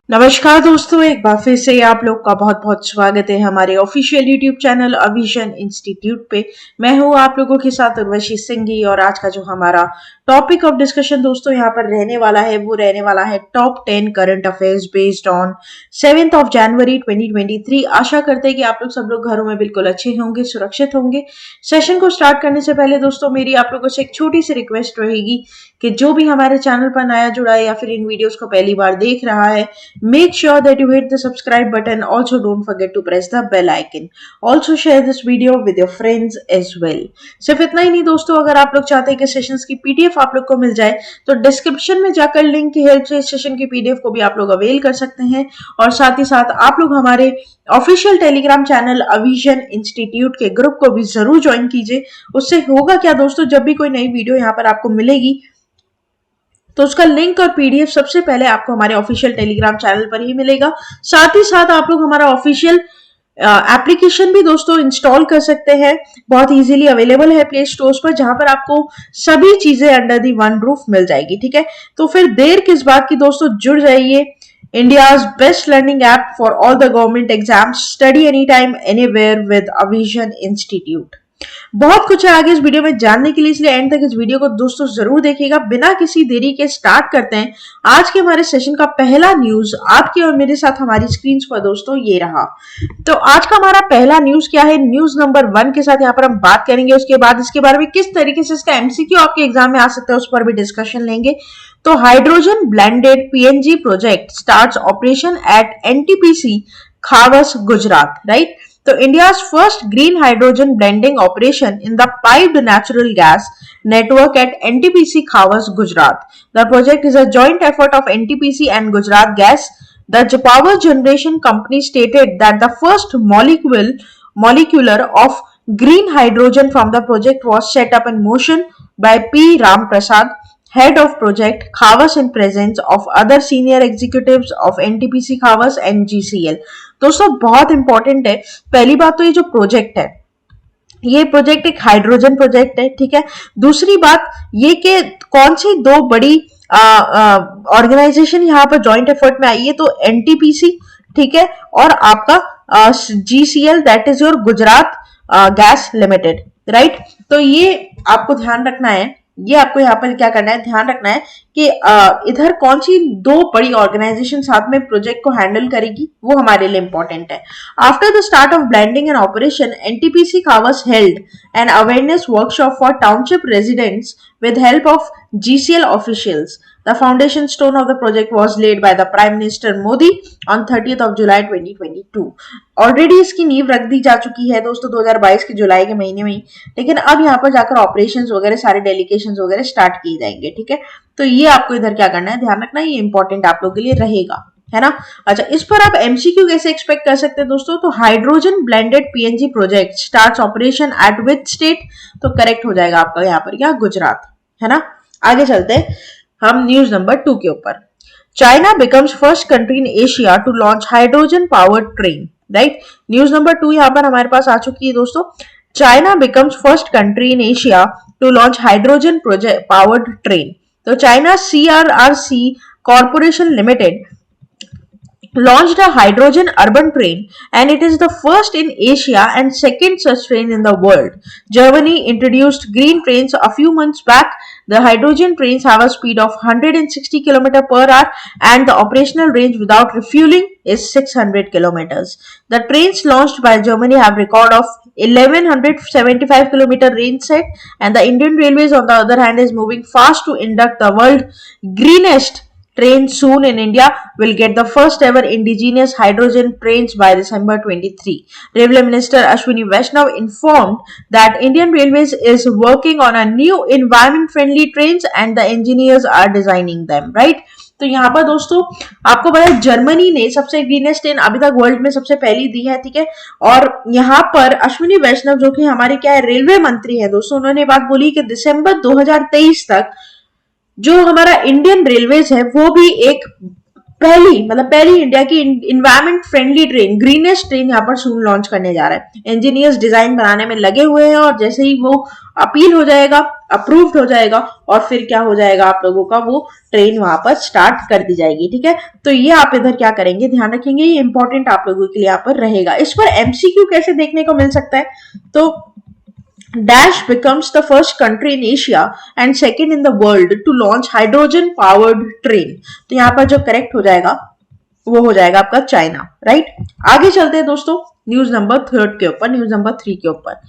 नमस्कार दोस्तों, एक बार फिर से आप लोग का बहुत बहुत स्वागत है हमारे ऑफिशियल यूट्यूब चैनल अविजन इंस्टीट्यूट पे। मैं हूँ आप लोगों के साथ उर्वशी सिंघी और आज का जो हमारा टॉपिक ऑफ डिस्कशन दोस्तों यहाँ पर रहने वाला है वो रहने वाला है top 10 current affairs based on 7 जनवरी 2023। आशा करते हैं कि आप लोग सब लोग घरों में बिल्कुल अच्छे होंगे, सुरक्षित होंगे। सेशन को स्टार्ट करने से पहले दोस्तों मेरी आप लोगों से एक छोटी सी रिक्वेस्ट रहेगी कि जो भी हमारे चैनल पर नया जुड़ा है या फिर इन वीडियोस को पहली बार देख रहा है, make sure that you hit the subscribe button. Also don't forget to press the bell icon. Also share this video with your friends as well. सिर्फ इतना ही नहीं दोस्तों, अगर आप लोग चाहते हैं कि सेशंस की पीडीएफ आप लोग को मिल जाए तो डिस्क्रिप्शन में जाकर लिंक की हेल्प से इस सेशन की पीडीएफ को भी आप लोग अवेल कर सकते हैं। और साथ ही साथ आप लोग हमारे ऑफिशियल टेलीग्राम चैनल अविजन इंस्टीट्यूट के ग्रुप को भी जरूर ज्वाइन कीजिए। उससे होगा क्या दोस्तों, जब भी कोई नई वीडियो यहाँ पर आपको मिलेगी तो उसका लिंक और पीडीएफ सबसे पहले आपको हमारे ऑफिशियल टेलीग्राम चैनल पर ही मिलेगा। साथ ही साथ आप लोग हमारा ऑफिशियल एप्लीकेशन भी दोस्तों इंस्टॉल कर सकते हैं, बहुत इजीली अवेलेबल है प्ले स्टोर्स पर, जहां पर आपको सभी चीजें अंडर दी वन रूफ मिल जाएगी। ठीक है, तो फिर देर किस बात की दोस्तों, जुड़ जाइए। India's best learning app for all the government exams, study any time anywhere with Avijan institute. बहुत कुछ है आगे इस वीडियो में जानने के लिए, इसलिए एंड तक इस वीडियो को दोस्तों जरूर देखिएगा। बिना किसी देरी के स्टार्ट करते हैं आज के हमारे सेशन का पहला न्यूज। आपके और मेरे साथ हमारी स्क्रीन पर दोस्तों ये रहा। तो आज का हमारा पहला न्यूज क्या है, न्यूज नंबर 1 के साथ यहाँ पर हम बात करेंगे। उसके बाद इसके बारे में किस तरीके से इसका एमसीक्यू आपके एग्जाम में आ सकता है उस पर भी डिस्कशन लेंगे। तो hydrogen blended PNG project starts operation at NTPC Kawas Gujarat, right. So India's first green hydrogen blending operation in the piped natural gas network at NTPC Khavas, Gujarat. The project is a joint effort of NTPC and Gujarat Gas. The power generation company stated that the first molecular of green hydrogen from the project was set up in motion by P. Ram Prasad, head of project Khavas, in presence of other senior executives of NTPC Khavas and GCL. दोस्तों बहुत important है। पहली बात तो ये जो project है, ये प्रोजेक्ट एक हाइड्रोजन प्रोजेक्ट है, ठीक है। दूसरी बात ये कि कौन सी दो बड़ी ऑर्गेनाइजेशन यहाँ पर जॉइंट एफर्ट में आई है, तो एनटीपीसी, ठीक है, और आपका GCL, that is your Gujarat gas limited, right. तो ये आपको ध्यान रखना है, ये आपको यहाँ पर क्या करना है, ध्यान रखना है कि इधर कौन सी दो बड़ी ऑर्गेनाइजेशन साथ में प्रोजेक्ट को हैंडल करेगी, वो हमारे लिए इंपॉर्टेंट है। After the start of blending and operation, NTPC Kawas held an awareness workshop for township residents with help of GCL officials. The foundation stone of the project was laid by the Prime Minister Modi on 30th of July 2022. Already इसकी नींव रख दी जा चुकी है दोस्तों 2022 के जुलाई के महीने में ही, लेकिन अब यहाँ पर जाकर ऑपरेशंस वगैरह सारे डेलीगेशंस वगैरह स्टार्ट किए जाएंगे, ठीक है। तो ये आपको इधर क्या करना है, ध्यान रखना है, ये इंपॉर्टेंट आप लोगों के लिए रहेगा, है ना। अच्छा, इस पर आप एमसीक्यू कैसे एक्सपेक्ट कर सकते हैं दोस्तों, तो hydrogen blended PNG project starts operation eight which state, तो करेक्ट हो जाएगा आपका यहाँ पर क्या, गुजरात, है ना। आगे चलते हैं हम न्यूज नंबर 2 के ऊपर। China becomes first country in Asia to launch hydrogen powered train, right. News number 2 यहाँ पर हमारे पास आ चुकी है दोस्तों। China becomes first country in Asia to launch hydrogen project powered train. तो China CRRC Corporation Limited launched a hydrogen urban train, and it is the first in Asia and second such train in the world. Germany introduced green trains a few months back. The hydrogen trains have a speed of 160 km per hour and the operational range without refueling is 600 kilometers. The trains launched by Germany have record of 1175 km range set, and the Indian Railways on the other hand is moving fast to induct the world greenest train soon. In India will get the first ever indigenous hydrogen trains by December 23. Railway Minister Ashwini Vaishnav informed that Indian Railways is working on a new environment friendly trains and the engineers are designing them, right. तो यहाँ पर दोस्तों आपको पता है Germany ने सबसे greenest train अभी तक वर्ल्ड में सबसे पहली दी है, ठीक है। और यहाँ पर अश्विनी वैष्णव जो कि हमारे क्या है, रेलवे मंत्री है दोस्तों, उन्होंने बात बोली कि दिसंबर 2023 तक जो हमारा इंडियन रेलवेज है वो भी एक पहली इंडिया की environment friendly train, greenest train यहाँ पर सून लॉन्च करने जा रहा है। इंजीनियर्स डिजाइन बनाने में लगे हुए हैं और जैसे ही वो अपील हो जाएगा, अप्रूव्ड हो जाएगा और फिर क्या हो जाएगा आप लोगों का, वो ट्रेन वहां पर स्टार्ट कर दी जाएगी। ठीक है, तो ये आप इधर क्या करेंगे, ध्यान रखेंगे, ये इंपॉर्टेंट आप लोगों के लिए यहाँ पर रहेगा। इस पर एमसीक्यू कैसे देखने को मिल सकता है, तो Dash becomes the first country in Asia and second in the world to launch hydrogen powered train। तो यहाँ पर जो करेक्ट हो जाएगा वो हो जाएगा आपका चाइना, राइट। आगे चलते हैं दोस्तों न्यूज नंबर 3 के ऊपर, न्यूज नंबर 3 के ऊपर।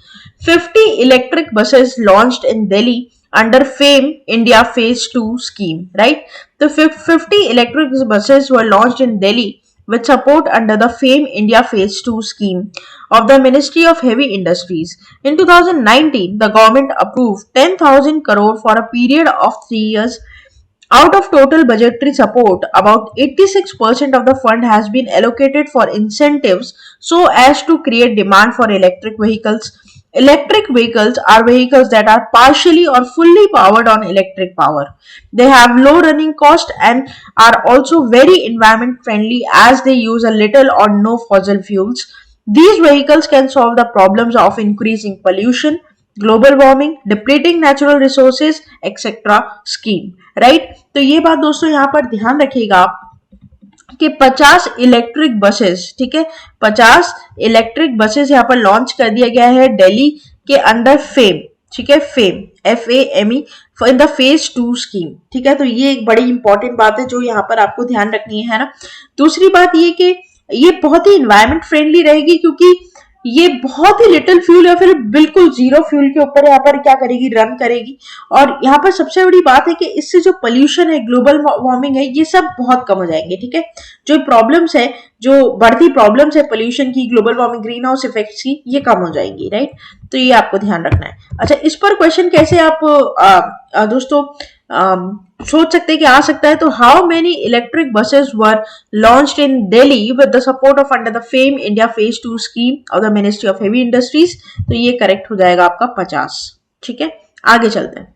50 electric buses launched in Delhi under fame India phase 2 scheme, right. तो 50 electric buses were launched in Delhi with support under the FAME India Phase 2 scheme of the Ministry of Heavy Industries. In 2019, the government approved 10,000 crore for a period of 3 years. Out of total budgetary support, about 86% of the fund has been allocated for incentives so as to create demand for electric vehicles. Electric vehicles are vehicles that are partially or fully powered on electric power. They have low running cost and are also very environment friendly as they use a little or no fossil fuels. These vehicles can solve the problems of increasing pollution, global warming, depleting natural resources etcetera scheme, right. तो ये बात दोस्तों यहाँ पर ध्यान रखिएगा कि 50 electric buses, ठीक है, 50 इलेक्ट्रिक बसेस यहाँ पर लॉन्च कर दिया गया है दिल्ली के अंडर फेम, ठीक है, fame FAME in the phase 2 scheme. ठीक है, तो ये एक बड़ी इंपॉर्टेंट बात है जो यहाँ पर आपको ध्यान रखनी है ना। दूसरी बात ये कि ये बहुत ही इन्वायरमेंट फ्रेंडली रहेगी क्योंकि ये बहुत ही लिटिल फ्यूल या फिर बिल्कुल जीरो फ्यूल के ऊपर यहाँ पर क्या करेगी, रन करेगी। और यहाँ पर सबसे बड़ी बात है कि इससे जो पोल्यूशन है, ग्लोबल वार्मिंग है, ये सब बहुत कम हो जाएंगे। ठीक है, जो प्रॉब्लम्स है, जो बढ़ती प्रॉब्लम्स है पोल्यूशन की, global warming, green house effects की, ये कम हो जाएंगी, राइट। तो ये आपको ध्यान रखना है। अच्छा, इस पर क्वेश्चन कैसे आप दोस्तों सोच सकते हैं कि आ सकता है, तो how many electric buses were launched in Delhi with the support of under the fame India phase 2 scheme of the ministry of heavy industries. तो ये करेक्ट हो जाएगा आपका 50। ठीक है, आगे चलते हैं।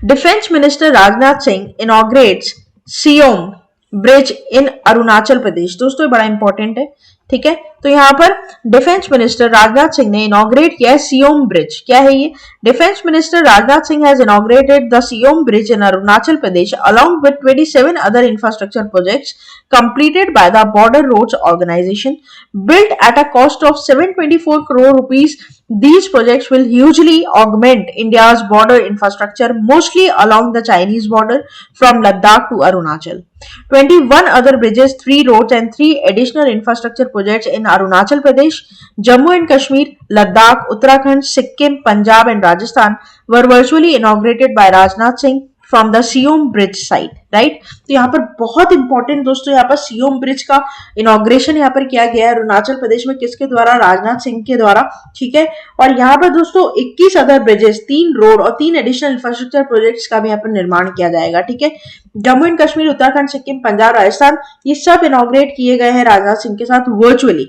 Defence minister Rajnath Singh inaugurates Siom bridge in Arunachal Pradesh. दोस्तों ये बड़ा इंपॉर्टेंट है। ठीक है, तो यहाँ पर डिफेंस मिनिस्टर राजनाथ सिंह ने इनॉग्रेट किया है सियोम ब्रिज। क्या है ये? Defence minister Rajnath Singh has inaugurated the Siyom bridge in Arunachal Pradesh along with 27 other infrastructure projects completed by the Border Roads Organization. Built at a cost of 724 crore rupees, these projects will hugely augment India's border infrastructure, mostly along the Chinese border from Ladakh to Arunachal. 21 other bridges, 3 roads and 3 additional infrastructure projects in Arunachal Pradesh, Jammu and Kashmir, Ladakh, Uttarakhand, Sikkim, Punjab and Rajasthan were virtually inaugurated by Rajnath Singh from the Siom Bridge site, right. तो यहाँ पर बहुत important दोस्तों, यहाँ पर Siyom bridge का inauguration यहाँ पर किया गया है अरुणाचल प्रदेश में, किसके द्वारा? राजनाथ सिंह के द्वारा। ठीक है, और यहाँ पर दोस्तों 21 अदर ब्रिजेस, 3 रोड और 3 एडिशनल इंफ्रास्ट्रक्चर प्रोजेक्ट्स का भी यहाँ पर निर्माण किया जाएगा। ठीक है, जम्मू एंड कश्मीर, उत्तराखंड, सिक्किम, पंजाब, राजस्थान, ये सब इनॉग्रेट किए गए हैं राजनाथ सिंह के साथ virtually.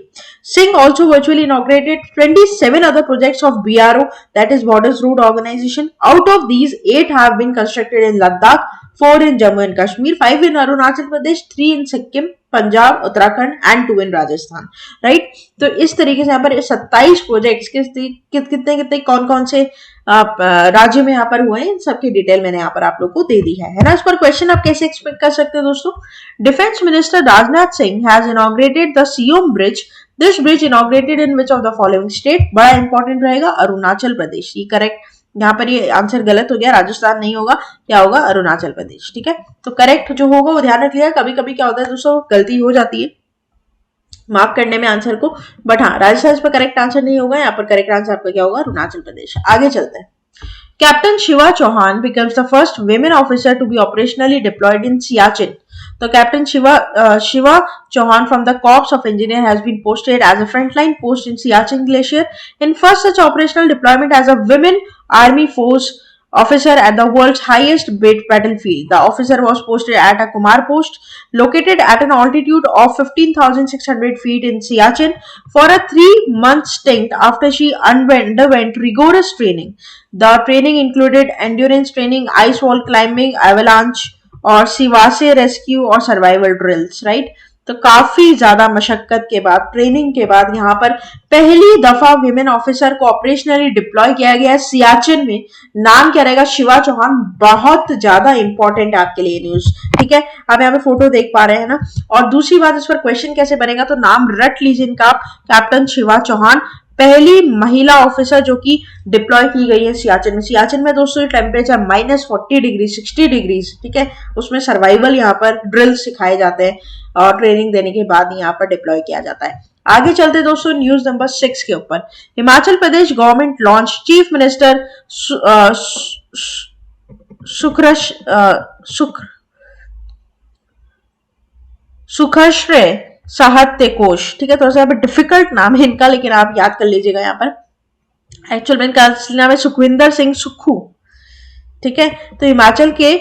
Singh also virtually inaugurated 27 other projects of BRO, that is Borders Road Organization. Out of these, 8 have been constructed in Ladakh, 4 in Jammu and Kashmir, 5 in Arunachal Pradesh, 3 in Sikkim, Punjab, Uttarakhand and 2 in Rajasthan, right. तो इस तरीके से यहाँ पर 27 projects कितने कितने कौन कौन से राज्य में यहाँ पर हुए हैं, सबकी डिटेल मैंने यहाँ पर आप लोग को दे दी है ना। इस पर क्वेश्चन आप कैसे एक्सपेक्ट कर सकते हैं दोस्तों? Defence minister Rajnath Singh has inaugurated the Siyom bridge. This bridge inaugurated in which of the following state? बड़ा इंपॉर्टेंट रहेगा, अरुणाचल प्रदेश। ये करेक्ट, यहाँ पर ये आंसर गलत हो गया, राजस्थान नहीं होगा, क्या होगा? अरुणाचल प्रदेश। ठीक है, तो करेक्ट जो होगा वो ध्यान रखिएगा। कभी कभी क्या होता है दोस्तों, गलती हो जाती है मार्क करने में आंसर को, बट हाँ, राजस्थान इस पर करेक्ट आंसर नहीं होगा, यहाँ पर करेक्ट आंसर आपका क्या होगा? अरुणाचल प्रदेश। आगे चलते हैं। Captain Shiva Chauhan becomes the first women officer to be operationally deployed in Siachen. So Captain Shiva Chauhan from the Corps of Engineer has been posted as a frontline post in Siachen Glacier in first such operational deployment as a women army force officer at the world's highest battlefield. The officer was posted at a Kumar post located at an altitude of 15,600 feet in Siachen for a 3-month stint after she underwent rigorous training. The training included endurance training, ice wall climbing, avalanche और सिवासे rescue और survival drills, right. तो काफी ज्यादा मशक्कत के बाद, training के बाद यहाँ पर पहली दफा विमेन ऑफिसर को ऑपरेशनली डिप्लॉय किया गया सियाचिन में। नाम क्या रहेगा? शिवा चौहान। बहुत ज्यादा इंपॉर्टेंट है आपके लिए न्यूज, ठीक है। आप यहाँ पे फोटो देख पा रहे हैं ना। और दूसरी बात, इस पर क्वेश्चन कैसे बनेगा, तो नाम रट लीजिए इनका, कैप्टन शिवा चौहान, पहली महिला ऑफिसर जो कि डिप्लॉय की गई है सियाचिन में। सियाचिन में दोस्तों टेम्परेचर -40 डिग्री 60 डिग्री, ठीक है। उसमें सर्वाइवल यहाँ पर ड्रिल सिखाए जाते हैं और ट्रेनिंग देने के बाद यहाँ पर डिप्लॉय किया जाता है। आगे चलते दोस्तों न्यूज नंबर 6 के ऊपर। Himachal Pradesh government launch chief minister सुखश्रेय साहित्य कोश, ठीक है। थोड़ा सा यहाँ पर डिफिकल्ट नाम है इनका, लेकिन आप याद कर लीजिएगा। यहाँ पर एक्चुअल में इनका असली नाम है सुखविंदर सिंह सुक्खू, ठीक है। तो हिमाचल के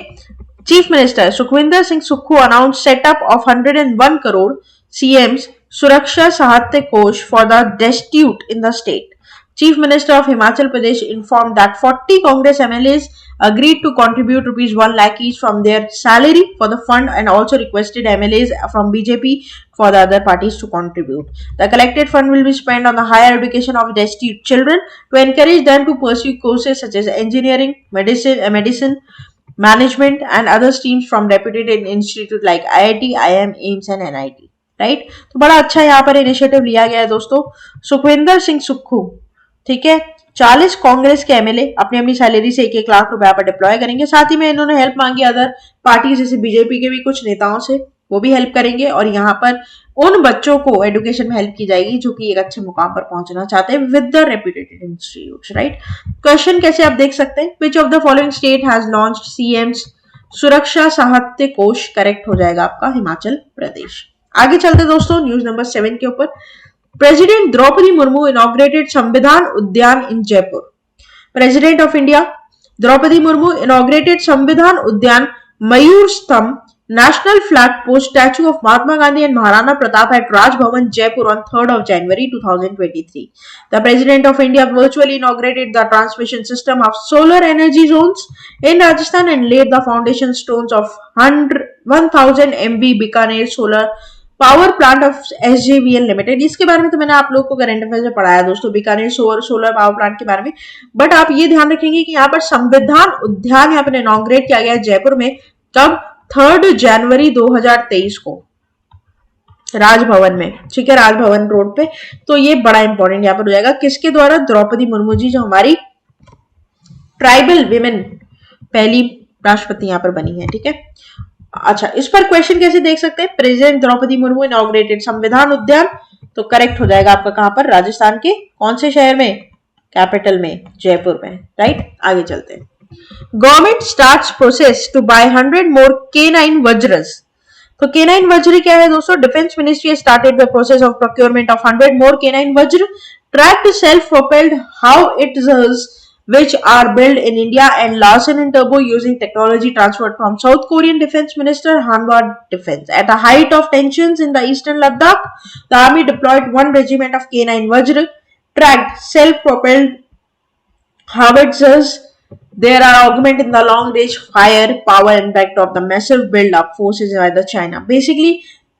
chief minister Sukhvinder Singh Sukhu announce setup of 101 crore CM's सुरक्षा साहित्य कोश for the destitute in the state. Chief Minister of Himachal Pradesh informed that 40 Congress MLAs agreed to contribute rupees 1 lakh each from their salary for the fund and also requested MLAs from BJP for the other parties to contribute. The collected fund will be spent on the higher education of destitute children to encourage them to pursue courses such as engineering, medicine, management and other streams from reputed institute like IIT, IIM, AIIMS and NIT. Right. तो बड़ा अच्छा यहाँ पर initiative लिया गया है दोस्तों। सुखविंदर सिंह सुक्खू, ठीक है, 40 कांग्रेस के एमएलए अपनी अपनी सैलरी से 1-1 लाख रुपया पर डिप्लॉय करेंगे। साथ ही में इन्होंने हेल्प मांगी अदर पार्टी जैसे बीजेपी के भी कुछ नेताओं से, वो भी हेल्प करेंगे। और यहाँ पर उन बच्चों को एजुकेशन में हेल्प की जाएगी जो कि एक अच्छे मुकाम पर पहुंचना चाहते हैं with the reputed institutes, right. Question कैसे आप देख सकते हैं, which of the following state has launched CM's सुरक्षा साहित्य कोश? करेक्ट हो जाएगा आपका हिमाचल प्रदेश। आगे चलते दोस्तों न्यूज नंबर 7 के ऊपर। President Draupadi Murmu inaugurated Samvidhan Udyan in Jaipur. President of India Droupadi Murmu inaugurated Samvidhan Udyan, Mayur Stambh, national flag post, statue of Mahatma Gandhi and Maharana Pratap at Raj Bhavan, Jaipur on 3rd of January 2023. The President of India virtually inaugurated the transmission system of solar energy zones in Rajasthan and laid the foundation stones of 1000 MV Bikaner solar power plant of SJVN limited. इसके बारे में तो मैंने आप लोगों को current affairs में पढ़ाया दोस्तों, बीकानेर सोलर पावर प्लांट के बारे में। बट आप ये ध्यान रखेंगे कि यहाँ पर संविधान उद्यान यहाँ पर इनॉग्रेट किया गया जयपुर में, कब? 3 जनवरी 2023 को राजभवन में, ठीक है, राजभवन रोड पे। तो ये बड़ा इंपॉर्टेंट यहाँ पर हो जाएगा। किसके द्वारा? द्रौपदी मुर्मू जी, जो हमारी ट्राइबल विमेन पहली राष्ट्रपति यहाँ पर बनी है, ठीक है। अच्छा, इस पर क्वेश्चन कैसे देख सकते हैं? प्रेसिडेंट द्रौपदी मुर्मू इनॉग्रेटेड संविधान उद्यान, तो करेक्ट हो जाएगा आपका कहां पर? राजस्थान के कौन से शहर में? कैपिटल में, जयपुर में, राइट। आगे चलते हैं। Government starts process to buy 100 more K9 वज्रस। तो K9 वज्र क्या है दोस्तों? Defence ministry started the process of procurement of 100 more K9 Vajra tracked self propelled howitzers which are built in India and Larsen & Toubro using technology transferred from South Korean Defense Minister Hanwha Defense. At the height of tensions in the eastern Ladakh, the army deployed 1 regiment of K9 Vajra tracked self-propelled howitzers. There are augment in the long-range fire power impact of the massive build-up forces by the China. Basically,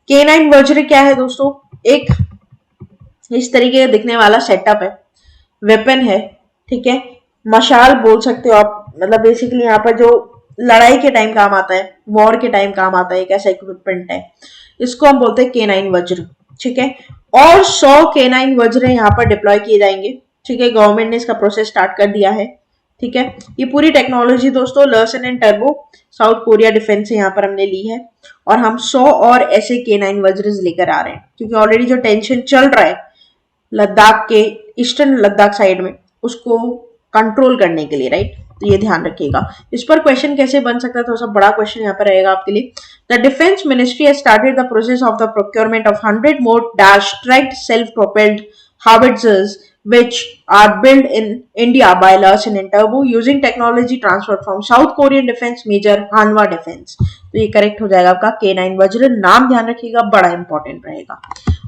K9 Vajra क्या है दोस्तों? एक इस तरीके का दिखने वाला setup है, वेपन है, ठीक है, मशाल बोल सकते हो आप। मतलब बेसिकली यहाँ पर जो लड़ाई के टाइम काम आता है, वॉर के टाइम काम आता है, एक ऐसा इक्विपमेंट है, इसको हम बोलते हैं K9 वज्र, ठीक है। और 100 K9 वज्र यहाँ पर डिप्लॉय किए जाएंगे, ठीक है। गवर्नमेंट ने इसका प्रोसेस स्टार्ट कर दिया है, ठीक है। ये पूरी टेक्नोलॉजी दोस्तों लर्सन एंड टर्बो साउथ कोरिया डिफेंस से यहाँ पर हमने ली है, और हम 100 और ऐसे K9 वज्र लेकर आ रहे हैं, क्योंकि ऑलरेडी जो टेंशन चल रहा है लद्दाख के ईस्टर्न लद्दाख साइड में, उसको कंट्रोल करने के लिए, राइट। तो ये ध्यान रखिएगा। इस पर क्वेश्चन कैसे बन सकता है, थोड़ा सा बड़ा क्वेश्चन यहाँ पर रहेगा आपके लिए। The defence ministry has started the process of the procurement of 100 more dash tracked self propelled howitzers which are built in India by Larsen & Toubro using technology transferred from South Korean Defense Major Hanwha Defense. तो ये correct हो जाएगा आपका K9 वज्र। नाम ध्यान रखिएगा, बड़ा इंपॉर्टेंट रहेगा।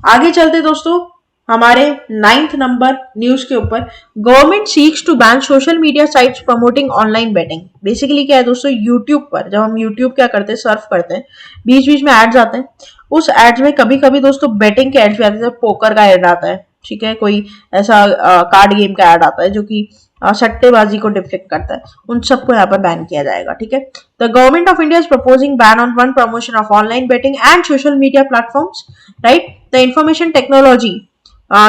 आगे चलते दोस्तों हमारे 9th नंबर न्यूज के ऊपर, government seeks to ban social media sites promoting online betting. Basically क्या है दोस्तों, यूट्यूब पर जब हम यूट्यूब क्या करते हैं, सर्फ करते हैं, बीच बीच में एड्स आते हैं, उस एड्स में कभी कभी दोस्तों बेटिंग के एड्स भी आते हैं, पोकर का एड आता है, ठीक है, कोई ऐसा कार्ड गेम का एड आता है जो कि सट्टेबाजी को डिफ्लेक्ट करता है, उन सबको यहाँ पर बैन किया जाएगा, ठीक है। The government of India is proposing ban on one promotion of online betting and social media platforms, right. The information technology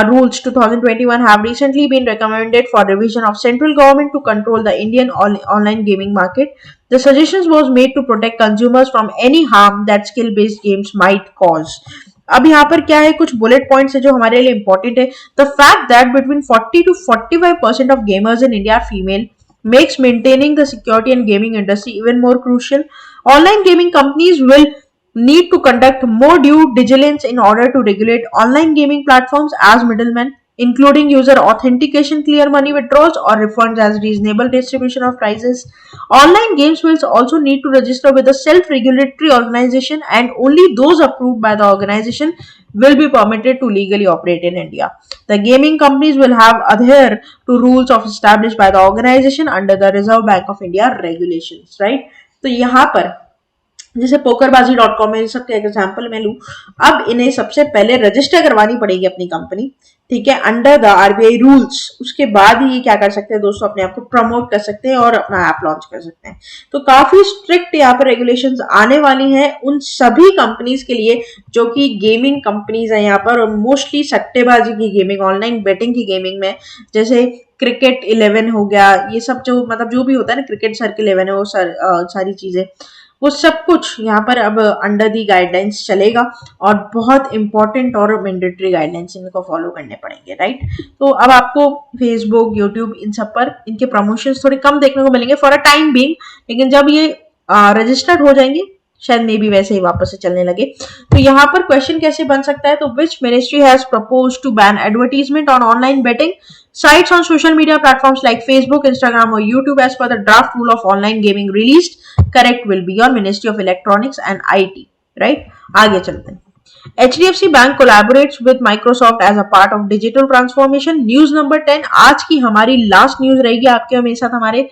rules 2021 have recently been recommended for revision of central government to control the Indian online gaming market. The suggestions was made to protect consumers from any harm that skill-based games might cause. अब यहाँ पर क्या है, कुछ bullet points है जो हमारे लिए इंपॉर्टेंट है। The fact that between 40 to 45% of gamers in India are female makes maintaining the security and gaming industry even more crucial. Online gaming companies will need to conduct more due diligence in order to regulate online gaming platforms as middlemen, including user authentication, clear money withdrawals or refunds as reasonable distribution of prizes. Online games will also need to register with a self-regulatory organization, and only those approved by the organization will be permitted to legally operate in India. The gaming companies will have adhere to rules of established by the organization under the Reserve Bank of India regulations, right? तो यहाँ पर जैसे pokerbazi.com है, सबके example में लूं, अब इन्हें सबसे पहले रजिस्टर करवानी पड़ेगी अपनी कंपनी, ठीक है, अंडर द आरबीआई रूल्स। उसके बाद ही ये क्या कर सकते हैं दोस्तों, अपने आप को प्रमोट कर सकते हैं और अपना ऐप लॉन्च कर सकते हैं। तो काफी स्ट्रिक्ट यहाँ पर रेगुलेशंस आने वाली हैं उन सभी कंपनीज के लिए जो कि गेमिंग कंपनीज है यहाँ पर, और मोस्टली सट्टेबाजी की गेमिंग, ऑनलाइन बेटिंग की गेमिंग में, जैसे क्रिकेट 11 हो गया, ये सब जो मतलब जो भी होता है ना, क्रिकेट सर्किल 11 है, वो सारी चीजें, वो सब कुछ यहाँ पर अब अंडर दी गाइडलाइंस चलेगा, और बहुत इंपॉर्टेंट और मैंडेटरी गाइडलाइंस इनको फॉलो करने पड़ेंगे, राइट। तो अब आपको फेसबुक, यूट्यूब, इन सब पर इनके प्रमोशंस थोड़े कम देखने को मिलेंगे फॉर अ टाइम बीइंग, लेकिन जब ये रजिस्टर्ड हो जाएंगे शायद मे भी वैसे ही वापस से चलने लगे। तो यहाँ पर क्वेश्चन कैसे बन सकता है, तो which ministry has propose to ban advertisement on online betting sites on social media platforms like Facebook, Instagram or YouTube as per the draft rule of online gaming released? Correct will be your Ministry of Electronics and IT, right? आगे चलते हैं। HDFC Bank collaborates with Microsoft as a part of digital transformation. News number 10 आज की हमारी last news रहेगी आपके हमेशा हमारे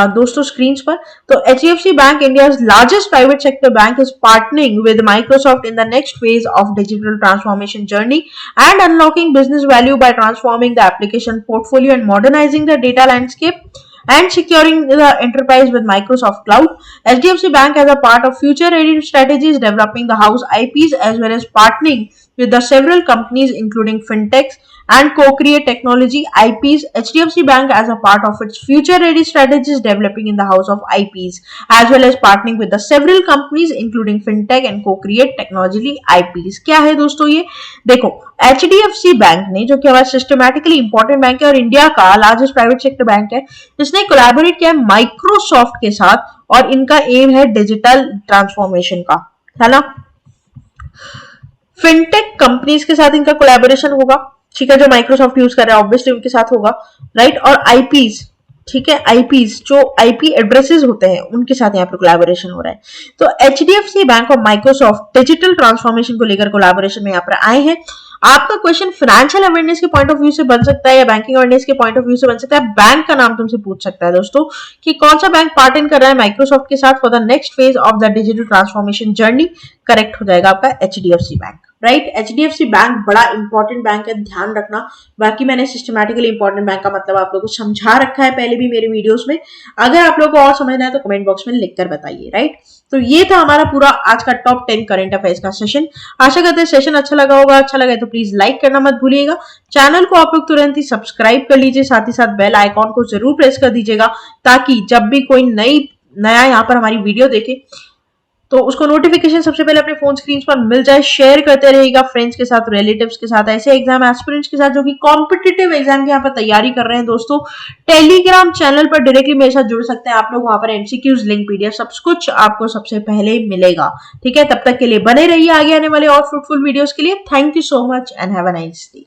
दोस्तों स्क्रीन पर। तो HDFC Bank, India's largest private sector bank, is partnering with Microsoft in the next phase of digital transformation journey and unlocking business value by transforming the application portfolio and modernizing the data landscape and securing the enterprise with Microsoft Cloud. HDFC Bank, as a part of future ready strategies, developing the house IPs as well as partnering with the several companies including fintechs and co-create technology IPs. HDFC Bank, as a part of its future ready strategies, developing in the house of IPs as well as partnering with the several companies including fintech and co-create technology IPs. क्या है दोस्तों ये देखो, HDFC bank ने, जो कि हमारा systematically important bank है और इंडिया का लार्जेस्ट प्राइवेट सेक्टर बैंक है, जिसने कोलैबोरेट किया है माइक्रोसॉफ्ट के साथ, और इनका एम है डिजिटल ट्रांसफॉर्मेशन का, है ना। फिनटेक कंपनीज के साथ इनका कोलैबोरेशन होगा, ठीक है, जो माइक्रोसॉफ्ट यूज कर रहा है ऑब्वियसली उनके साथ होगा, राइट। और आईपीज, ठीक है, आईपीज जो आईपी एड्रेसेस होते हैं उनके साथ यहाँ पर कोलैबोरेशन हो रहा है। तो एचडीएफसी बैंक और माइक्रोसॉफ्ट डिजिटल ट्रांसफॉर्मेशन को लेकर कोलैबोरेशन में यहाँ पर आए हैं। आपका क्वेश्चन फाइनेंशियल अवेयरनेस के पॉइंट ऑफ व्यू से बन सकता है या बैंकिंग अवेयरनेस के पॉइंट ऑफ व्यू से बन सकता है। बैंक का नाम तुमसे पूछ सकता है दोस्तों कि कौन सा बैंक पार्टनर कर रहा है माइक्रोसॉफ्ट के साथ for the next phase of the digital transformation journey. Correct हो जाएगा आपका HDFC bank, right. HDFC bank बड़ा इंपॉर्टेंट बैंक है, ध्यान रखना। बाकी मैंने सिस्टमैटिकली इंपॉर्टेंट बैंक का मतलब आप लोगों को समझा रखा है पहले भी मेरे वीडियोस में। अगर आप लोगों को और समझना है तो कमेंट बॉक्स में लिखकर बताइए, राइट। तो ये था हमारा पूरा आज का टॉप 10 करंट अफेयर्स का सेशन। आशा करते हैं सेशन अच्छा लगा होगा। अच्छा लगा तो प्लीज लाइक करना मत भूलिएगा। चैनल को आप लोग तुरंत ही सब्सक्राइब कर लीजिए, साथ ही साथ बेल आइकॉन को जरूर प्रेस कर दीजिएगा ताकि जब भी कोई नया यहाँ पर हमारी वीडियो देखे तो उसको नोटिफिकेशन सबसे पहले अपने फोन स्क्रीन पर मिल जाए। शेयर करते रहिएगा फ्रेंड्स के साथ, रिलेटिव्स के साथ, ऐसे एग्जाम एस्पिरेंट्स के साथ जो कि कॉम्पिटिटिव एग्जाम की यहाँ पर तैयारी कर रहे हैं। दोस्तों टेलीग्राम चैनल पर डायरेक्टली मेरे साथ जुड़ सकते हैं आप लोग, वहां पर एमसीक्यूज, लिंक, पीडीएफ सब कुछ आपको सबसे पहले मिलेगा। ठीक है, तब तक के लिए बने रहिए आगे आने वाले और फ्रूटफुल वीडियोस के लिए। Thank you so much and have a nice day.